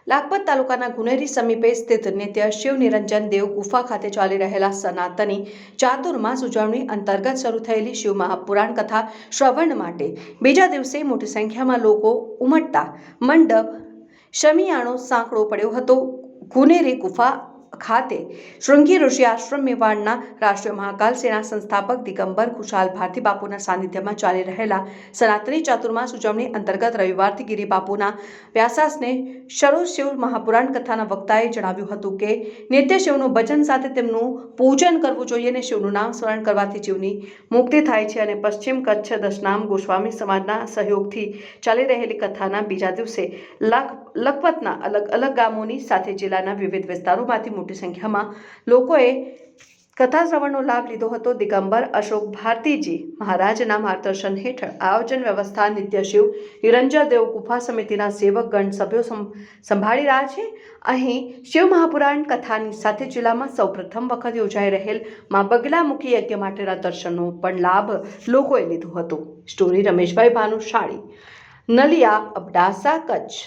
લાખપત તાલુકાના ગુનેરી સમીપે સ્થિત નિત્ય શિવ નિરંજન દેવ ગુફા ખાતે ચાલી રહેલા સનાતની ચાતુર્માસ ઉજવણી અંતર્ગત શરૂ થયેલી શિવ મહાપુરાણ કથા શ્રવણ માટે બીજા દિવસે મોટી સંખ્યામાં લોકો ઉમટતા મંડપ શમિયાણો સાંકળો પડ્યો હતો। ગુનેરી ગુફા ખાતે શૃંગી ઋષિ આશ્રમ મેવાડના રાષ્ટ્રીય મહાકાલ સેના સંસ્થાપક દિગંબર ખુશાલ ભારતી બાપુના સાનિધ્યમાં ચાલી રહેલા સનાતની ચાતુર્માસ ઉજવણી અંતર્ગત રવિવારથી ગિરી બાપુના વ્યાસાસને શરૂ શિવ મહાપુરાણ કથાના વક્તાએ જણાવ્યું હતું કે નિત્ય શિવનું ભજન સાથે તેમનું પૂજન કરવું જોઈએ અને શિવનું નામ સ્મરણ કરવાથી જીવની મુક્તિ થાય છે। અને પશ્ચિમ કચ્છ દશનામ ગોસ્વામી સમાજના સહયોગથી ચાલી રહેલી કથાના બીજા દિવસે લખપતના અલગ અલગ ગામોની સાથે જિલ્લાના વિવિધ વિસ્તારોમાંથી મોટી સંખ્યામાં લોકોએ કથા શ્રવણનો લાભ લીધો હતો। દિગંબર અશોક ભારતીજી મહારાજના માર્ગદર્શન હેઠળ આયોજન વ્યવસ્થા નિત્ય શિવ નિરંજન દેવ ગુફા સમિતિના સેવકગણ સભ્યો સંભાળી રહ્યા છે। અહીં શિવ મહાપુરાણ કથાની સાથે જિલ્લામાં સૌપ્રથમ વખત યોજાઈ રહેલ માં બગલામુખી યજ્ઞ માટેના દર્શનનો પણ લાભ લોકોએ લીધો હતો। સ્ટોરી રમેશભાઈ ભાનુશાળી, નલિયા, અબડાસા, કચ્છ।